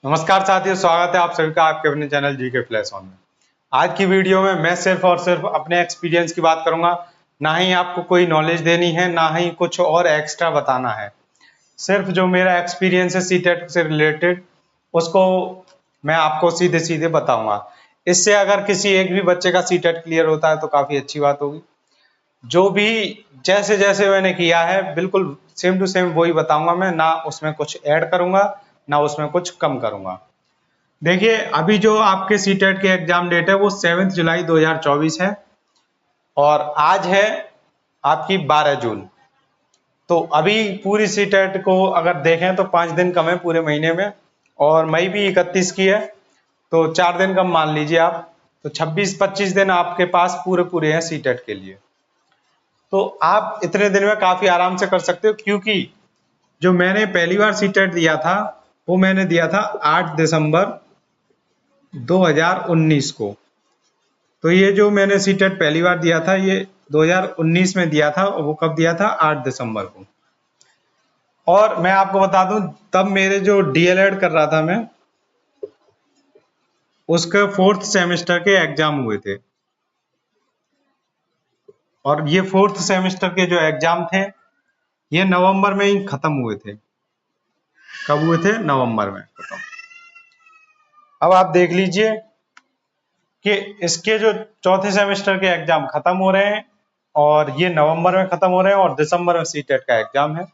नमस्कार साथियों, स्वागत है आप सभी का आपके अपने चैनल जीके फ्लैश ऑन में। आज की वीडियो में मैं सिर्फ और सिर्फ अपने एक्सपीरियंस की बात करूंगा। ना ही आपको कोई नॉलेज देनी है, ना ही कुछ और एक्स्ट्रा बताना है। सिर्फ जो मेरा एक्सपीरियंस है सीटेट से रिलेटेड, उसको मैं आपको सीधे सीधे बताऊंगा। इससे अगर किसी एक भी बच्चे का सीटेट क्लियर होता है तो काफ़ी अच्छी बात होगी। जो भी जैसे जैसे मैंने किया है बिल्कुल सेम टू सेम वही बताऊंगा मैं, ना उसमें कुछ ऐड करूंगा ना उसमें कुछ कम करूंगा। देखिए, अभी जो आपके सीटेट के एग्जाम डेट है वो 7 जुलाई 2024 है और आज है आपकी 12 जून। तो अभी पूरी सीटेट को अगर देखें तो 5 दिन कम है पूरे महीने में, और मई भी 31 की है तो 4 दिन कम मान लीजिए आप। तो 26-25 दिन आपके पास पूरे पूरे हैं सीटेट के लिए। तो आप इतने दिन में काफी आराम से कर सकते हो, क्योंकि जो मैंने पहली बार सीटेट दिया था वो मैंने दिया था 8 दिसंबर 2019 को। तो ये जो मैंने सीटेट पहली बार दिया था ये 2019 में दिया था, और वो कब दिया था? 8 दिसंबर को। और मैं आपको बता दूं, तब मेरे जो डीएलएड कर रहा था मैं, उसके 4th सेमेस्टर के एग्जाम हुए थे। और ये 4th सेमेस्टर के जो एग्जाम थे ये नवंबर में ही खत्म हुए थे। कब हुए थे? नवंबर में खत्म। अब आप देख लीजिए कि इसके जो चौथे सेमेस्टर के एग्जाम खत्म हो रहे हैं और ये नवंबर में खत्म हो रहे हैं और दिसंबर में सीटेट का एग्जाम है।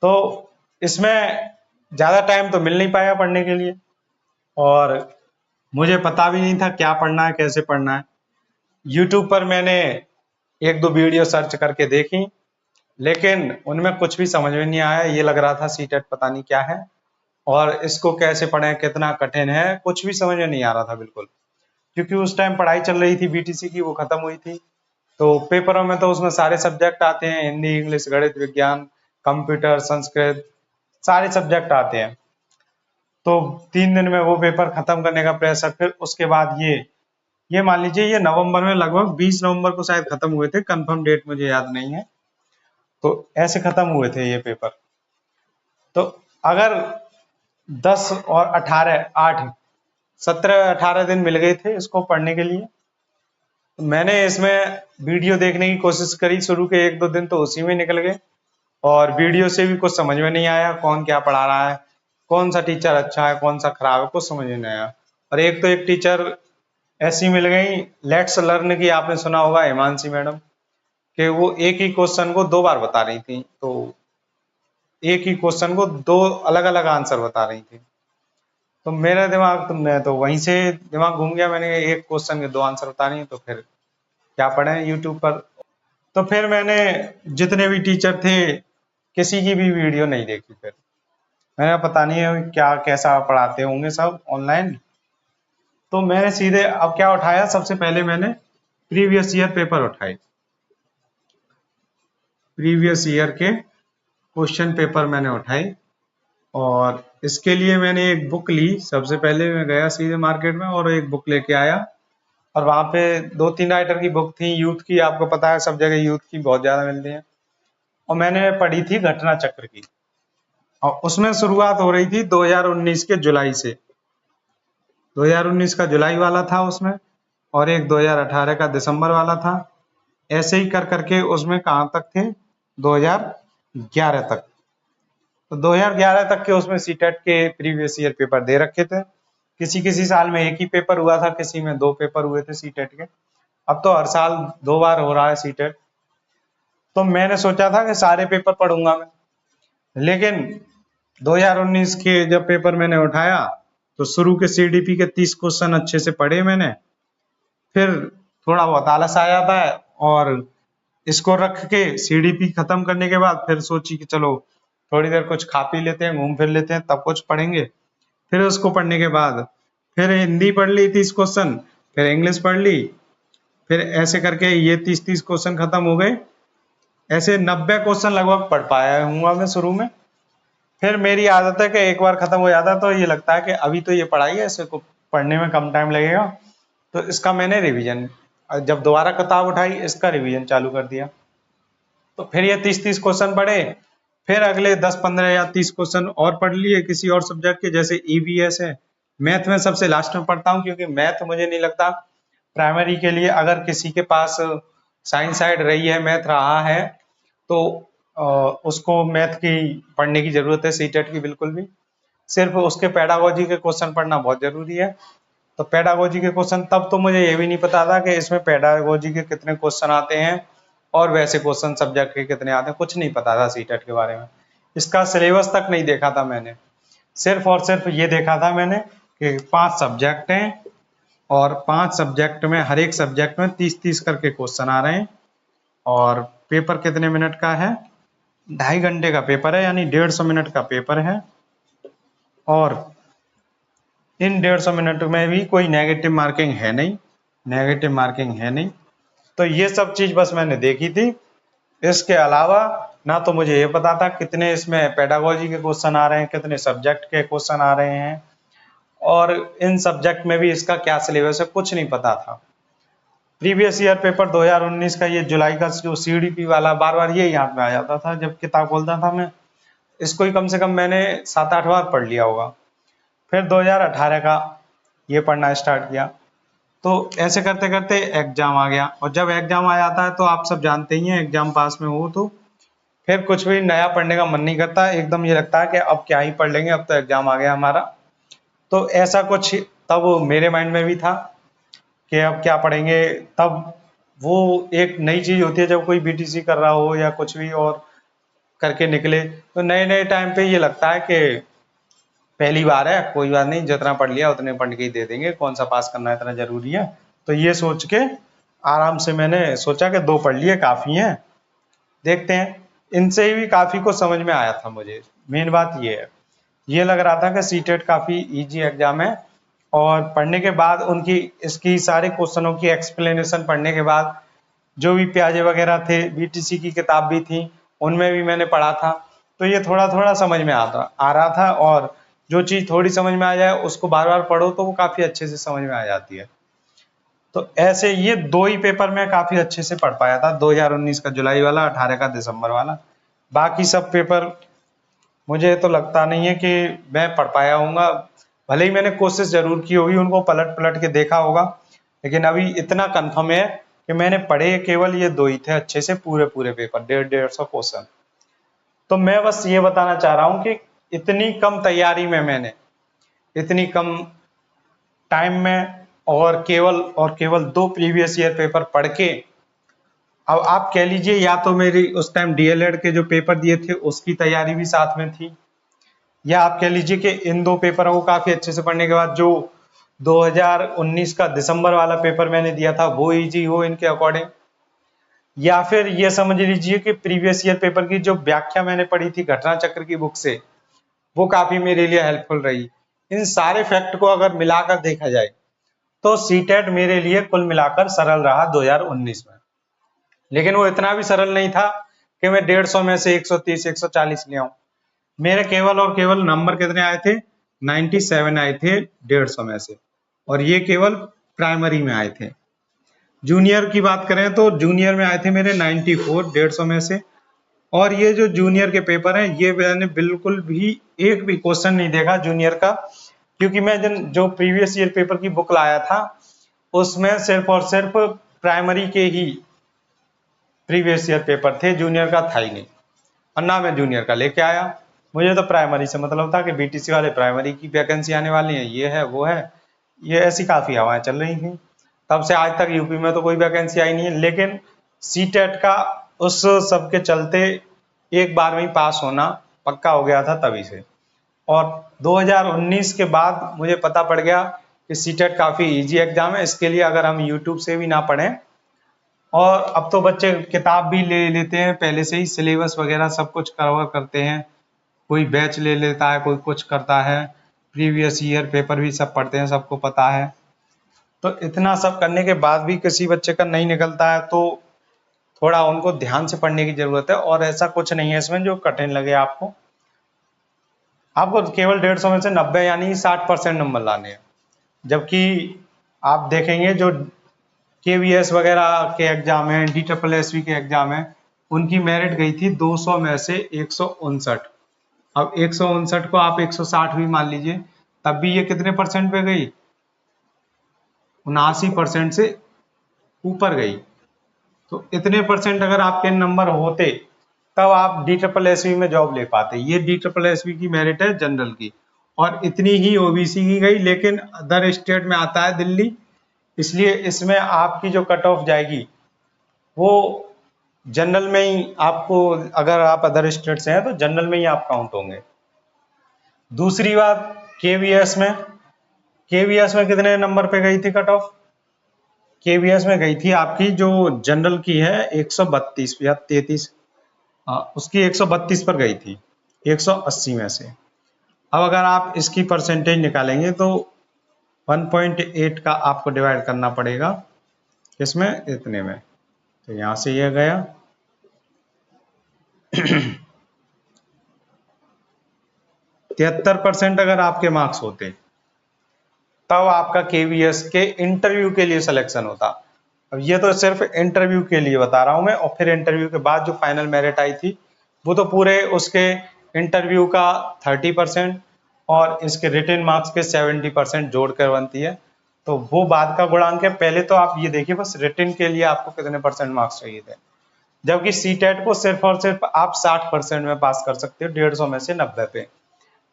तो इसमें ज्यादा टाइम तो मिल नहीं पाया पढ़ने के लिए, और मुझे पता भी नहीं था क्या पढ़ना है, कैसे पढ़ना है। यूट्यूब पर मैंने एक दो वीडियो सर्च करके देखी, लेकिन उनमें कुछ भी समझ में नहीं आया। ये लग रहा था सीटेट पता नहीं क्या है और इसको कैसे पढ़ें, कितना कठिन है, कुछ भी समझ में नहीं आ रहा था बिल्कुल। क्योंकि उस टाइम पढ़ाई चल रही थी बीटीसी की, वो खत्म हुई थी। तो पेपरों में तो उसमें सारे सब्जेक्ट आते हैं, हिंदी, इंग्लिश, गणित, विज्ञान, कंप्यूटर, संस्कृत, सारे सब्जेक्ट आते हैं। तो 3 दिन में वो पेपर खत्म करने का प्रेशर। फिर उसके बाद ये मान लीजिए ये नवंबर में, लगभग 20 नवंबर को शायद खत्म हुए थे, कंफर्म डेट मुझे याद नहीं है। तो ऐसे खत्म हुए थे ये पेपर। तो अगर 10 और 18 8 17-18 दिन मिल गए थे इसको पढ़ने के लिए। तो मैंने इसमें वीडियो देखने की कोशिश करी, शुरू के 1-2 दिन तो उसी में निकल गए, और वीडियो से भी कुछ समझ में नहीं आया कौन क्या पढ़ा रहा है, कौन सा टीचर अच्छा है कौन सा खराब है, कुछ समझ में नहीं आया। और एक तो एक टीचर ऐसी मिल गई, लेट्स लर्न की आपने सुना होगा, हिमांशी मैडम, कि वो एक ही क्वेश्चन को 2 बार बता रही थी। तो एक ही क्वेश्चन को 2 अलग अलग आंसर बता रही थी। तो मेरा दिमाग तो, मैं तो वहीं से दिमाग घूम गया। मैंने एक क्वेश्चन के 2 आंसर बता रही है तो फिर क्या पढ़े यूट्यूब पर। तो फिर मैंने जितने भी टीचर थे किसी की भी वीडियो नहीं देखी। फिर मैंने पता नहीं है क्या कैसा पढ़ाते होंगे सब ऑनलाइन। तो मैंने सीधे अब क्या उठाया, सबसे पहले मैंने प्रीवियस ईयर पेपर उठाए। प्रीवियस ईयर के क्वेश्चन पेपर मैंने उठाए, और इसके लिए मैंने एक बुक ली। सबसे पहले मैं गया सीधे मार्केट में और एक बुक लेके आया, और वहां पे 2-3 राइटर की बुक थी यूथ की। आपको पता है सब जगह यूथ की बहुत ज्यादा मिलती है। और मैंने पढ़ी थी घटना चक्र की, और उसमें शुरुआत हो रही थी 2019 के जुलाई से। 2019 का जुलाई वाला था उसमें, और एक 2018 का दिसंबर वाला था। ऐसे ही कर करके उसमें कहाँ तक थे? 2011 तक। तो 2011 तक के उसमें सीटेट के प्रीवियस ईयर पेपर दे रखे थे। किसी किसी साल में एक ही पेपर हुआ था, किसी में 2 पेपर हुए थे सीटेट के। अब तो हर साल 2 बार हो रहा है सीटेट। तो मैंने सोचा था कि सारे पेपर पढ़ूंगा मैं, लेकिन 2019 के जब पेपर मैंने उठाया तो शुरू के सीडीपी के 30 क्वेश्चन अच्छे से पढ़े मैंने। फिर थोड़ा बहुत आलस आ जाता है, और इसको रख के सीडीपी खत्म करने के बाद फिर सोची कि चलो थोड़ी देर कुछ खा पी लेते हैं, घूम फिर लेते हैं, तब कुछ पढ़ेंगे। फिर उसको पढ़ने के बाद फिर हिंदी पढ़ ली 30 क्वेश्चन, फिर इंग्लिश पढ़ ली। फिर ऐसे करके ये 30-30 क्वेश्चन खत्म हो गए। ऐसे 90 क्वेश्चन लगभग पढ़ पाया हूँ मैं शुरू में। फिर मेरी आदत है कि एक बार खत्म हो जाता है तो ये लगता है कि अभी तो ये पढ़ाई है, इसको पढ़ने में कम टाइम लगेगा, तो इसका मैंने रिवीजन, जब दोबारा किताब उठाई इसका रिवीजन चालू कर दिया। तो फिर ये 30-30 क्वेश्चन पढ़े। फिर अगले 10-15 या 30 क्वेश्चन और पढ़ लिए किसी और सब्जेक्ट के, जैसे ईवीएस है। मैथ में सबसे लास्ट में पढ़ता हूँ, क्योंकि मैथ मुझे नहीं लगता प्राइमरी के लिए, अगर किसी के पास साइंस साइड रही है, मैथ रहा है, तो उसको मैथ की पढ़ने की जरूरत है, सीटेट की बिल्कुल भी। सिर्फ उसके पेडागोजी के क्वेश्चन पढ़ना बहुत जरूरी है। तो पेडागोजी के क्वेश्चन, तब तो मुझे ये भी नहीं पता था कि इसमें पेडागोजी के कितने क्वेश्चन आते हैं और वैसे क्वेश्चन सब्जेक्ट के कितने आते हैं, कुछ नहीं पता था सीटेट के बारे में। इसका सिलेबस तक नहीं देखा था मैंने, सिर्फ और सिर्फ ये देखा था मैंने कि 5 सब्जेक्ट हैं और 5 सब्जेक्ट में हर एक सब्जेक्ट में 30-30 करके क्वेश्चन आ रहे हैं, और पेपर कितने मिनट का है, 2.5 घंटे का पेपर है, यानी 150 मिनट का पेपर है। और इन 150 मिनट में भी कोई नेगेटिव मार्किंग है नहीं, नेगेटिव मार्किंग है नहीं। तो ये सब चीज बस मैंने देखी थी। इसके अलावा ना तो मुझे ये पता था कितने इसमें पेडागोजी के क्वेश्चन आ रहे हैं, कितने सब्जेक्ट के क्वेश्चन आ रहे हैं, और इन सब्जेक्ट में भी इसका क्या सिलेबस है, कुछ नहीं पता था। प्रीवियस ईयर पेपर 2019 का ये जुलाई का जो सीडीपी वाला, बार बार ये याद में आ जाता था जब किताब खोलता था मैं। इसको ही कम से कम मैंने 7-8 बार पढ़ लिया होगा। फिर 2018 का ये पढ़ना स्टार्ट किया। तो ऐसे करते करते एग्जाम आ गया, और जब एग्जाम आ जाता है तो आप सब जानते ही हैं, एग्जाम पास में हो तो फिर कुछ भी नया पढ़ने का मन नहीं करता, एकदम ये लगता है कि अब क्या ही पढ़ लेंगे, अब तो एग्जाम आ गया हमारा। तो ऐसा कुछ तब मेरे माइंड में भी था कि अब क्या पढ़ेंगे। तब वो एक नई चीज होती है, जब कोई बीटीसी कर रहा हो या कुछ भी और करके निकले, तो नए नए टाइम पे ये लगता है कि पहली बार है, कोई बात नहीं, जितना पढ़ लिया उतने पढ़ के ही दे देंगे, कौन सा पास करना इतना जरूरी है। तो ये सोच के आराम से मैंने सोचा कि 2 पढ़ लिए काफी हैं, देखते हैं। इनसे ही भी काफी को समझ में आया था मुझे। मेन बात ये है, ये लग रहा था कि सीटेट काफी इजी एग्जाम है, और पढ़ने के बाद उनकी इसकी सारे क्वेश्चनों की एक्सप्लेनेशन पढ़ने के बाद, जो भी प्याजे वगैरह थे, बीटीसी की किताब भी थी, उनमें भी मैंने पढ़ा था, तो ये थोड़ा थोड़ा समझ में आ रहा था। और जो चीज थोड़ी समझ में आ जाए उसको बार बार पढ़ो तो वो काफी अच्छे से समझ में आ जाती है। तो ऐसे ये 2 ही पेपर मैं काफी अच्छे से पढ़ पाया था, 2019 का जुलाई वाला, 18 का दिसंबर वाला। बाकी सब पेपर मुझे तो लगता नहीं है कि मैं पढ़ पाया हूँगा, भले ही मैंने कोशिश जरूर की होगी, उनको पलट पलट के देखा होगा, लेकिन अभी इतना कंफर्म है कि मैंने पढ़े केवल ये 2 ही थे अच्छे से, पूरे पूरे पेपर 150 क्वेश्चन। तो मैं बस ये बताना चाह रहा हूँ कि इतनी कम तैयारी में मैंने, इतनी कम टाइम में, और केवल 2 प्रीवियस ईयर पेपर पढ़ के, अब आप कह लीजिए या तो मेरी उस टाइम डीएलएड के जो पेपर दिए थे उसकी तैयारी भी साथ में थी, या आप कह लीजिए कि इन 2 पेपरों को काफी अच्छे से पढ़ने के बाद जो 2019 का दिसंबर वाला पेपर मैंने दिया था वो इजी हो इनके अकॉर्डिंग, या फिर ये समझ लीजिए कि प्रीवियस ईयर पेपर की जो व्याख्या मैंने पढ़ी थी घटना चक्र की बुक से, वो काफी मेरे लिए हेल्पफुल रही। इन सारे फैक्ट को अगर मिलाकर देखा जाए तो सीटेट मेरे लिए कुल मिलाकर सरल रहा 2019 में, लेकिन वो इतना भी सरल नहीं था कि मैं 150 में से 130-140 ले आऊं। मेरे केवल और केवल नंबर कितने आए थे, 97 आए थे 150 में से, और ये केवल प्राइमरी में आए थे। जूनियर की बात करें तो जूनियर में आए थे मेरे 94 150 में से, और ये जो जूनियर के पेपर हैं ये मैंने बिल्कुल भी एक भी क्वेश्चन नहीं देखा जूनियर का, क्योंकि मैं जो प्रीवियस ईयर पेपर की बुक लाया था उसमें सिर्फ और सिर्फ प्राइमरी के ही प्रीवियस ईयर पेपर थे, जूनियर का था ही नहीं, और ना मैं जूनियर का लेके आया। मुझे तो प्राइमरी से मतलब था कि बीटीसी वाले प्राइमरी की वैकेंसी आने वाली है, ये है वो है, ये ऐसी काफी हवाएं चल रही थी। तब से आज तक यूपी में तो कोई वैकेंसी आई नहीं है, लेकिन सीटेट का उस सब के चलते एक बार में ही पास होना पक्का हो गया था तभी से। और 2019 के बाद मुझे पता पड़ गया कि सीटेट काफी इजी एग्जाम है, इसके लिए अगर हम यूट्यूब से भी ना पढ़ें, और अब तो बच्चे किताब भी ले लेते हैं पहले से ही, सिलेबस वगैरह सब कुछ कवर करते हैं, कोई बैच ले लेता है, कोई कुछ करता है, प्रीवियस ईयर पेपर भी सब पढ़ते हैं, सबको पता है। तो इतना सब करने के बाद भी किसी बच्चे का नहीं निकलता है तो थोड़ा उनको ध्यान से पढ़ने की जरूरत है, और ऐसा कुछ नहीं है इसमें जो कठिन लगे आपको। आपको केवल 150 में से 90 यानी 60% नंबर लाने हैं, जबकि आप देखेंगे जो केवीएस वगैरह के एग्जाम है, DSSB के एग्जाम है, उनकी मेरिट गई थी 200 में से 159। अब 159 को आप 160 भी मान लीजिए, तब भी ये कितने परसेंट पे गई, 79% से ऊपर गई। तो इतने परसेंट अगर आपके नंबर होते तब आप DSSB में जॉब ले पाते। ये DSSB की मेरिट है जनरल की, और इतनी ही ओबीसी की गई, लेकिन अदर स्टेट में आता है दिल्ली, इसलिए इसमें आपकी जो कट ऑफ जाएगी वो जनरल में ही आपको, अगर आप अदर स्टेट से हैं तो जनरल में ही आप काउंट होंगे। दूसरी बात, केवीएस में कितने नंबर पे गई थी कट ऑफ? केवीएस में गई थी आपकी जो जनरल की है 132 या 33, उसकी 132 पर गई थी 180 में से। अब अगर आप इसकी परसेंटेज निकालेंगे तो 1.8 का आपको डिवाइड करना पड़ेगा, इसमें इतने में, तो यहां से ये गया 73% अगर आपके मार्क्स होते तब आपका केवीएस के इंटरव्यू के लिए सिलेक्शन होता। अब ये तो सिर्फ इंटरव्यू के लिए बता रहा हूं मैं, और फिर इंटरव्यू के बाद जो फाइनल मेरिट आई थी वो तो पूरे उसके इंटरव्यू का 30% और इसके रिटन मार्क्स के 70% जोड़कर बनती है। तो वो बाद का गुणांक है। पहले तो आप ये देखिए बस रिटन के लिए आपको कितने परसेंट मार्क्स चाहिए थे, जबकि सीटेट को सिर्फ और सिर्फ आप 60% में पास कर सकते हो 150 में से 90 पे,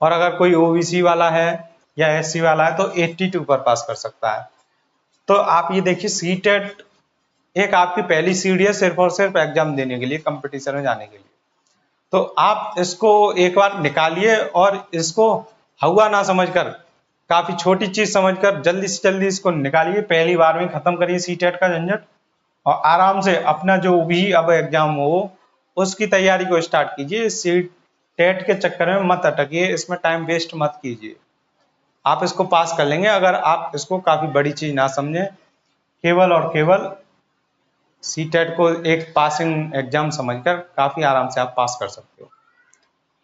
और अगर कोई ओबीसी वाला है या एससी वाला है तो 82 पर पास कर सकता है। तो आप ये देखिए सीटेट एक आपकी पहली सीढ़ी है सिर्फ और सिर्फ एग्जाम देने के लिए, कंपटीशन में जाने के लिए। तो आप इसको एक बार निकालिए और इसको हवा ना समझकर, काफी छोटी चीज समझकर जल्दी से जल्दी इसको निकालिए, पहली बार में खत्म करिए सीटेट का झंझट, और आराम से अपना जो भी अब एग्जाम हो उसकी तैयारी को स्टार्ट कीजिए। सीटेट के चक्कर में मत अटकिए, इसमें टाइम वेस्ट मत कीजिए, आप इसको पास कर लेंगे अगर आप इसको काफी बड़ी चीज ना समझें, केवल और केवल सीटेट को एक पासिंग एग्जाम समझकर काफी आराम से आप पास कर सकते हो।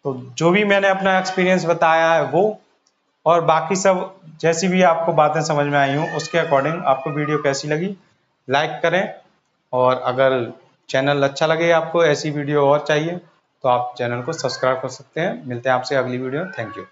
तो जो भी मैंने अपना एक्सपीरियंस बताया है वो, और बाकी सब जैसी भी आपको बातें समझ में आई हूँ उसके अकॉर्डिंग आपको वीडियो कैसी लगी लाइक करें, और अगर चैनल अच्छा लगे आपको ऐसी वीडियो और चाहिए तो आप चैनल को सब्सक्राइब कर सकते हैं। मिलते हैं आपसे अगली वीडियो में। Thank you.